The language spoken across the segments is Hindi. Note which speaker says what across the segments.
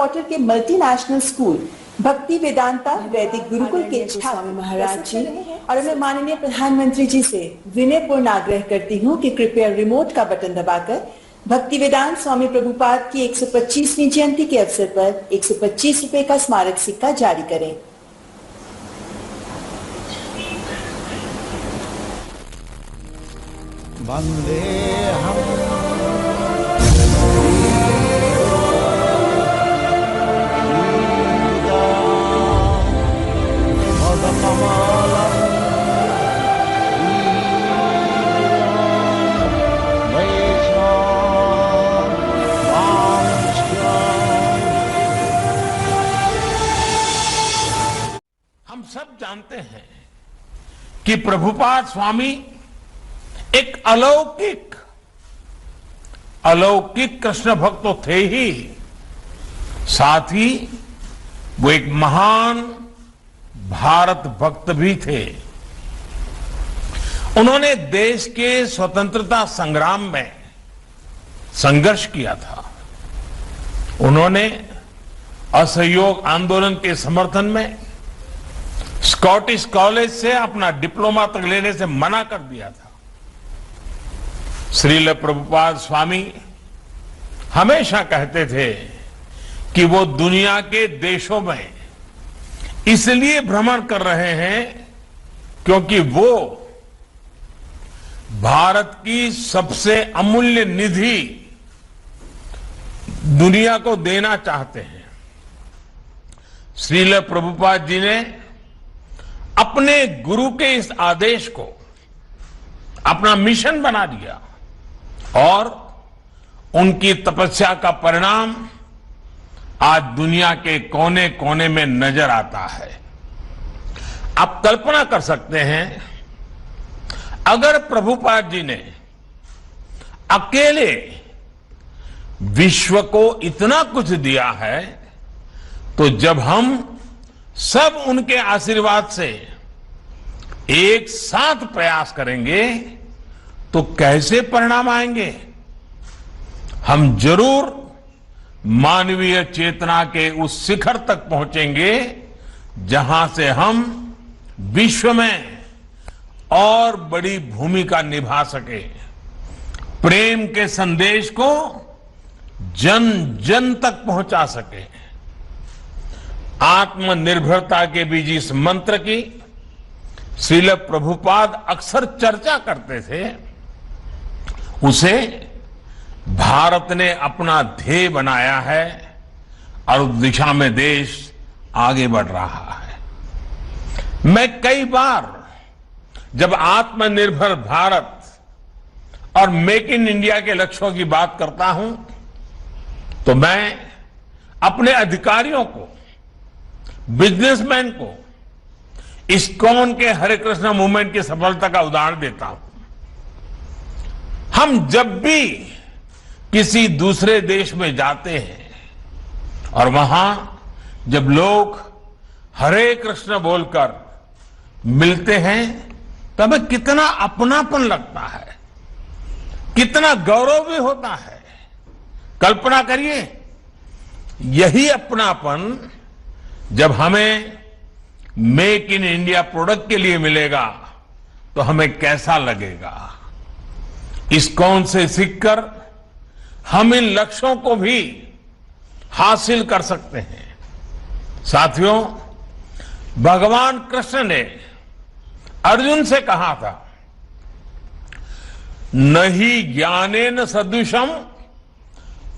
Speaker 1: क्वार्टर के मल्टीनेशनल स्कूल भक्ति वेदांता वैदिक गुरुकुल के छात्र
Speaker 2: महाराज जी
Speaker 1: और मैं माननीय प्रधानमंत्री जी से विनयपूर्ण आग्रह करती हूँ कि कृपया रिमोट का बटन दबाकर भक्ति वेदांत स्वामी प्रभुपाद की 125वीं जयंती के अवसर पर 125 रुपए का स्मारक सिक्का जारी करें।
Speaker 3: वंदे हम
Speaker 4: हम सब जानते हैं कि प्रभुपाद स्वामी एक अलौकिक कृष्ण भक्त तो थे ही, साथ ही वो एक महान भारत भक्त भी थे। उन्होंने देश के स्वतंत्रता संग्राम में संघर्ष किया था। उन्होंने असहयोग आंदोलन के समर्थन में स्कॉटिश कॉलेज से अपना डिप्लोमा तक लेने से मना कर दिया था। श्रील प्रभुपाद स्वामी हमेशा कहते थे कि वो दुनिया के देशों में इसलिए भ्रमण कर रहे हैं क्योंकि वो भारत की सबसे अमूल्य निधि दुनिया को देना चाहते हैं। श्रील प्रभुपाद जी ने अपने गुरु के इस आदेश को अपना मिशन बना लिया और उनकी तपस्या का परिणाम आज दुनिया के कोने कोने में नजर आता है। आप कल्पना कर सकते हैं, अगर प्रभुपाद जी ने अकेले विश्व को इतना कुछ दिया है, तो जब हम सब उनके आशीर्वाद से एक साथ प्रयास करेंगे तो कैसे परिणाम आएंगे। हम जरूर मानवीय चेतना के उस शिखर तक पहुंचेंगे जहां से हम विश्व में और बड़ी भूमिका निभा सके, प्रेम के संदेश को जन जन तक पहुंचा सके। आत्मनिर्भरता के बीच इस मंत्र की श्रील प्रभुपाद अक्सर चर्चा करते थे। उसे भारत ने अपना ध्येय बनाया है और उस दिशा में देश आगे बढ़ रहा है। मैं कई बार जब आत्मनिर्भर भारत और मेक इन इंडिया के लक्ष्यों की बात करता हूं तो मैं अपने अधिकारियों को, बिजनेसमैन को इस्कॉन के हरे कृष्ण मूवमेंट की सफलता का उदाहरण देता हूं। हम जब भी किसी दूसरे देश में जाते हैं और वहां जब लोग हरे कृष्ण बोलकर मिलते हैं तो हमें कितना अपनापन लगता है, कितना गौरव भी होता है। कल्पना करिए, यही अपनापन जब हमें मेक इन इंडिया प्रोडक्ट के लिए मिलेगा तो हमें कैसा लगेगा। इस्कॉन से सीखकर हम इन लक्ष्यों को भी हासिल कर सकते हैं। साथियों, भगवान कृष्ण ने अर्जुन से कहा था, नहीं ज्ञानेन सदृशम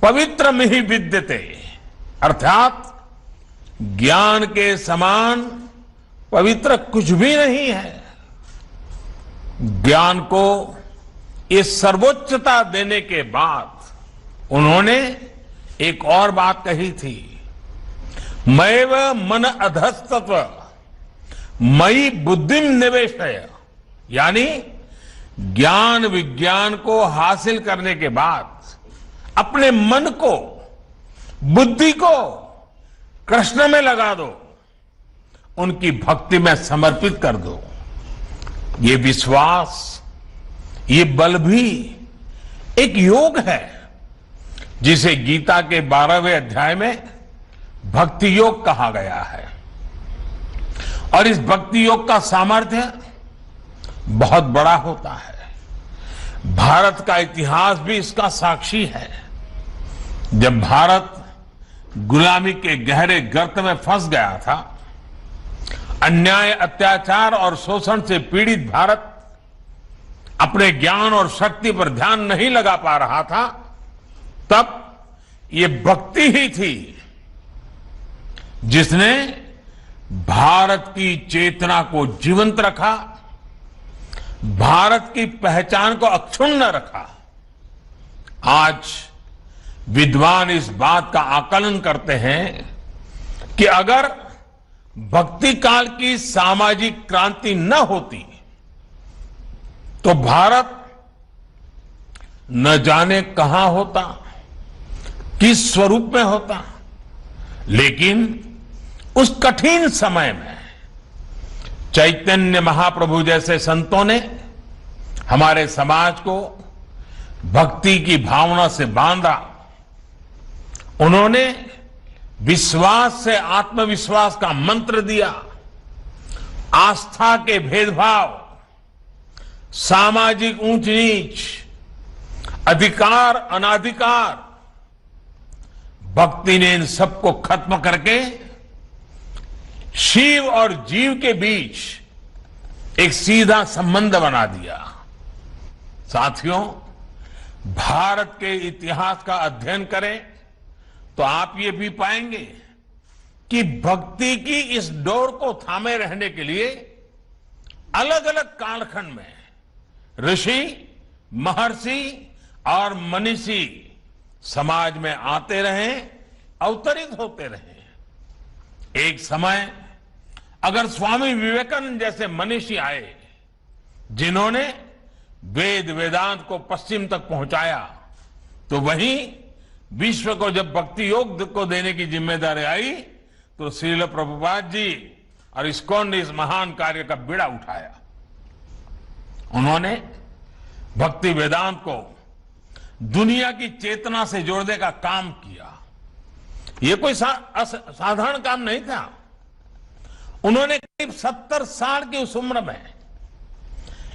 Speaker 4: पवित्रमिहि विद्यते, अर्थात ज्ञान के समान पवित्र कुछ भी नहीं है। ज्ञान को ये सर्वोच्चता देने के बाद उन्होंने एक और बात कही थी, मैव मन अधस्तत्व मई बुद्धिम निवेशय, यानी ज्ञान विज्ञान को हासिल करने के बाद अपने मन को, बुद्धि को कृष्ण में लगा दो, उनकी भक्ति में समर्पित कर दो। ये विश्वास, ये बल भी एक योग है जिसे गीता के 12वें अध्याय में भक्ति योग कहा गया है और इस भक्ति योग का सामर्थ्य बहुत बड़ा होता है। भारत का इतिहास भी इसका साक्षी है। जब भारत गुलामी के गहरे गर्त में फंस गया था, अन्याय, अत्याचार और शोषण से पीड़ित भारत अपने ज्ञान और शक्ति पर ध्यान नहीं लगा पा रहा था, तब ये भक्ति ही थी जिसने भारत की चेतना को जीवंत रखा, भारत की पहचान को अक्षुण्ण रखा। आज विद्वान इस बात का आकलन करते हैं कि अगर भक्ति काल की सामाजिक क्रांति न होती तो भारत न जाने कहां होता, किस स्वरूप में होता। लेकिन उस कठिन समय में चैतन्य महाप्रभु जैसे संतों ने हमारे समाज को भक्ति की भावना से बांधा। उन्होंने विश्वास से आत्मविश्वास का मंत्र दिया। आस्था के भेदभाव, सामाजिक ऊंच नीच, अधिकार अनाधिकार, भक्ति ने इन सबको खत्म करके शिव और जीव के बीच एक सीधा संबंध बना दिया। साथियों, भारत के इतिहास का अध्ययन करें तो आप ये भी पाएंगे कि भक्ति की इस डोर को थामे रहने के लिए अलग अलग कालखंड में ऋषि, महर्षि और मनीषी समाज में आते रहे, अवतरित होते रहे। एक समय अगर स्वामी विवेकानंद जैसे मनीषी आए जिन्होंने वेद वेदांत को पश्चिम तक पहुंचाया, तो वहीं विश्व को जब भक्ति योग को देने की जिम्मेदारी आई तो श्रील प्रभुपाद जी और इस्कॉन ने इस महान कार्य का बीड़ा उठाया। उन्होंने भक्ति वेदांत को दुनिया की चेतना से जोड़ने का काम किया। ये कोई साधारण काम नहीं था। उन्होंने करीब 70 साल की उस उम्र में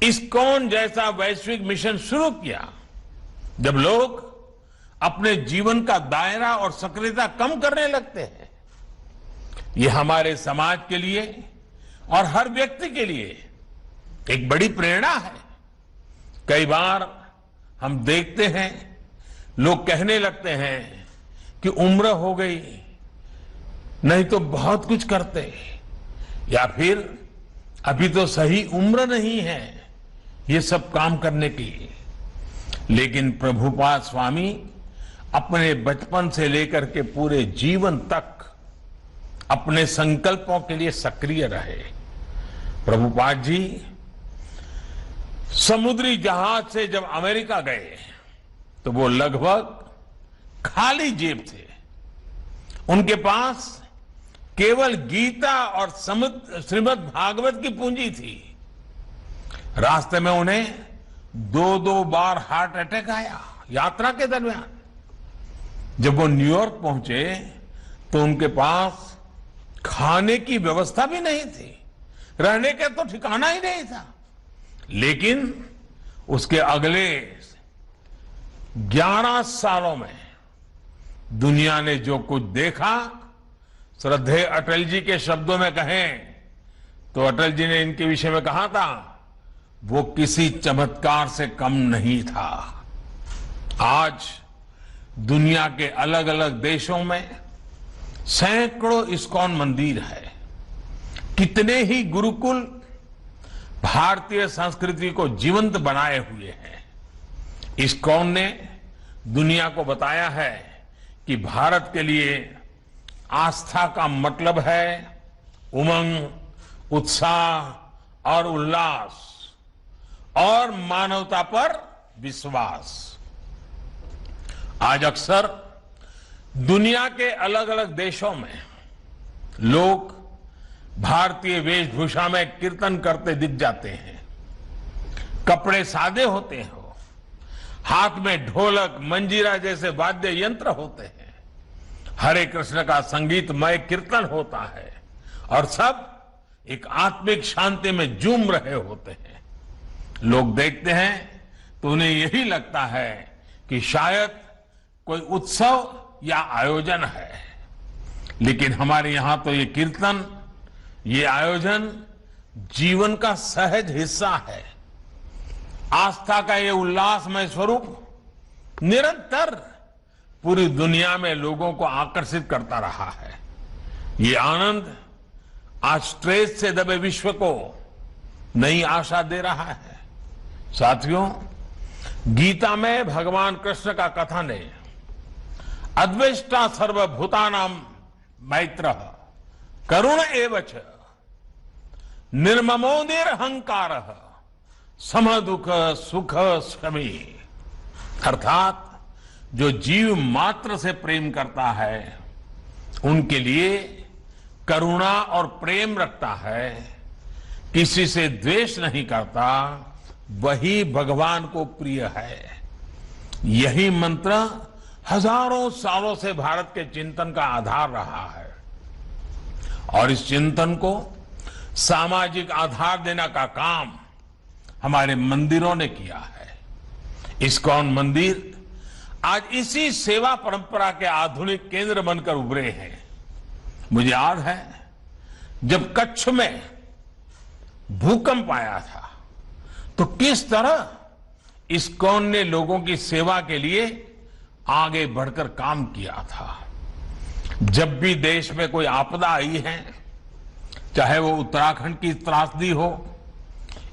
Speaker 4: इस्कॉन जैसा वैश्विक मिशन शुरू किया, जब लोग अपने जीवन का दायरा और सक्रियता कम करने लगते हैं। ये हमारे समाज के लिए और हर व्यक्ति के लिए एक बड़ी प्रेरणा है। कई बार हम देखते हैं लोग कहने लगते हैं कि उम्र हो गई, नहीं तो बहुत कुछ करते, या फिर अभी तो सही उम्र नहीं है ये सब काम करने की। लेकिन प्रभुपाद स्वामी अपने बचपन से लेकर के पूरे जीवन तक अपने संकल्पों के लिए सक्रिय रहे। प्रभुपाद जी समुद्री जहाज से जब अमेरिका गए तो वो लगभग खाली जेब थे। उनके पास केवल गीता और श्रीमद् भागवत की पूंजी थी। रास्ते में उन्हें 2-2 बार हार्ट अटैक आया यात्रा के दरमियान। जब वो न्यूयॉर्क पहुंचे तो उनके पास खाने की व्यवस्था भी नहीं थी, रहने का तो ठिकाना ही नहीं था। लेकिन उसके अगले 11 सालों में दुनिया ने जो कुछ देखा, श्रद्धेय अटल जी के शब्दों में कहें तो अटल जी ने इनके विषय में कहा था, वो किसी चमत्कार से कम नहीं था। आज दुनिया के अलग अलग देशों में सैकड़ों इस्कॉन मंदिर है। कितने ही गुरुकुल भारतीय संस्कृति को जीवंत बनाए हुए हैं। इस्कॉन ने दुनिया को बताया है कि भारत के लिए आस्था का मतलब है उमंग, उत्साह और उल्लास और मानवता पर विश्वास। आज अक्सर दुनिया के अलग अलग देशों में लोग भारतीय वेशभूषा में कीर्तन करते दिख जाते हैं। कपड़े सादे होते हो, हाथ में ढोलक, मंजीरा जैसे वाद्य यंत्र होते हैं। हरे कृष्ण का संगीतमय कीर्तन होता है और सब एक आत्मिक शांति में झूम रहे होते हैं। लोग देखते हैं तो उन्हें यही लगता है कि शायद कोई उत्सव या आयोजन है, लेकिन हमारे यहां तो ये कीर्तन, ये आयोजन जीवन का सहज हिस्सा है। आस्था का ये उल्लासमय स्वरूप निरंतर पूरी दुनिया में लोगों को आकर्षित करता रहा है। ये आनंद आज स्ट्रेस से दबे विश्व को नई आशा दे रहा है। साथियों, गीता में भगवान कृष्ण का कथन है, अद्वेष्टा सर्वभूतानां मैत्रः करुण एवच निर्ममो निरहंकारः सम दुख सुख शमी। अर्थात जो जीव मात्र से प्रेम करता है, उनके लिए करुणा और प्रेम रखता है, किसी से द्वेष नहीं करता, वही भगवान को प्रिय है। यही मंत्र हजारों सालों से भारत के चिंतन का आधार रहा है और इस चिंतन को सामाजिक आधार देने का काम हमारे मंदिरों ने किया है। इस्कॉन मंदिर आज इसी सेवा परंपरा के आधुनिक केंद्र बनकर उभरे हैं। मुझे याद है जब कच्छ में भूकंप आया था तो किस तरह इस्कॉन ने लोगों की सेवा के लिए आगे बढ़कर काम किया था। जब भी देश में कोई आपदा आई है, चाहे वो उत्तराखंड की त्रासदी हो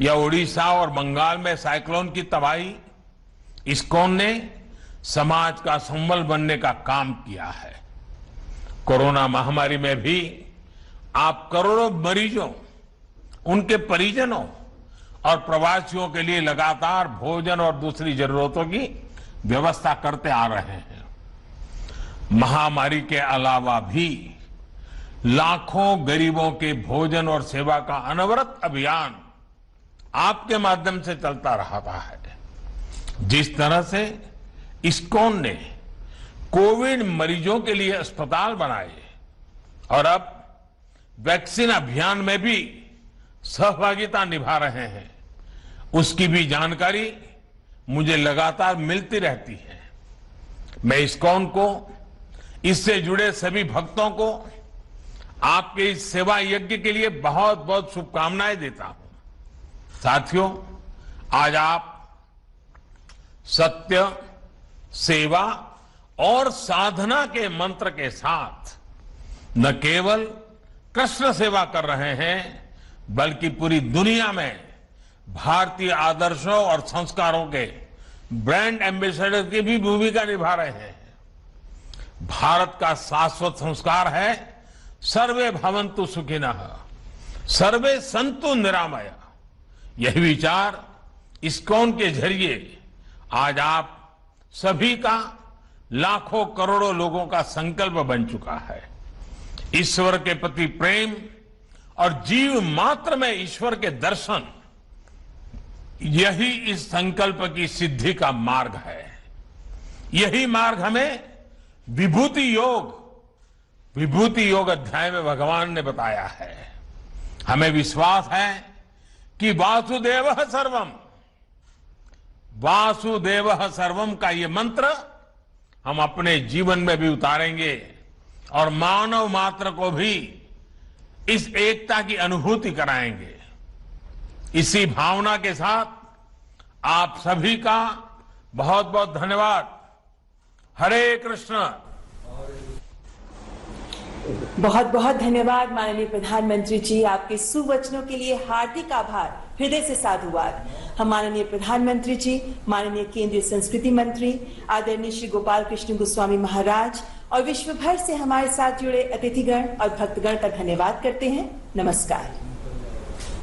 Speaker 4: या उड़ीसा और बंगाल में साइक्लोन की तबाही, इस्कॉन ने समाज का संबल बनने का काम किया है। कोरोना महामारी में भी आप करोड़ों मरीजों, उनके परिजनों और प्रवासियों के लिए लगातार भोजन और दूसरी जरूरतों की व्यवस्था करते आ रहे हैं। महामारी के अलावा भी लाखों गरीबों के भोजन और सेवा का अनवरत अभियान आपके माध्यम से चलता रहता है। जिस तरह से इस्कॉन ने कोविड मरीजों के लिए अस्पताल बनाए और अब वैक्सीन अभियान में भी सहभागिता निभा रहे हैं, उसकी भी जानकारी मुझे लगातार मिलती रहती है। मैं इस्कॉन को, इससे जुड़े सभी भक्तों को आपके इस सेवा यज्ञ के लिए बहुत बहुत शुभकामनाएं देता हूं। साथियों, आज आप सत्य, सेवा और साधना के मंत्र के साथ न केवल कृष्ण सेवा कर रहे हैं, बल्कि पूरी दुनिया में भारतीय आदर्शों और संस्कारों के ब्रांड एम्बेसडर की भी भूमिका निभा रहे हैं। भारत का शाश्वत संस्कार है सर्वे भवन्तु सुखिनः, सर्वे सन्तु निरामया। यही विचार इस्कॉन के जरिए आज आप सभी का, लाखों करोड़ों लोगों का संकल्प बन चुका है। ईश्वर के प्रति प्रेम और जीव मात्र में ईश्वर के दर्शन, यही इस संकल्प की सिद्धि का मार्ग है। यही मार्ग हमें विभूति योग अध्याय में भगवान ने बताया है। हमें विश्वास है कि वासुदेवः सर्वम का ये मंत्र हम अपने जीवन में भी उतारेंगे और मानव मात्र को भी इस एकता की अनुभूति कराएंगे। इसी भावना के साथ आप सभी का बहुत बहुत धन्यवाद। हरे कृष्ण।
Speaker 1: बहुत बहुत धन्यवाद माननीय प्रधानमंत्री जी, आपके सुवचनों के लिए हार्दिक आभार, हृदय से साधुवाद। हम माननीय प्रधानमंत्री जी, माननीय केंद्रीय संस्कृति मंत्री आदरणीय श्री गोपाल कृष्ण गोस्वामी महाराज और विश्व भर से हमारे साथ जुड़े अतिथिगण और भक्तगण का धन्यवाद करते हैं। नमस्कार।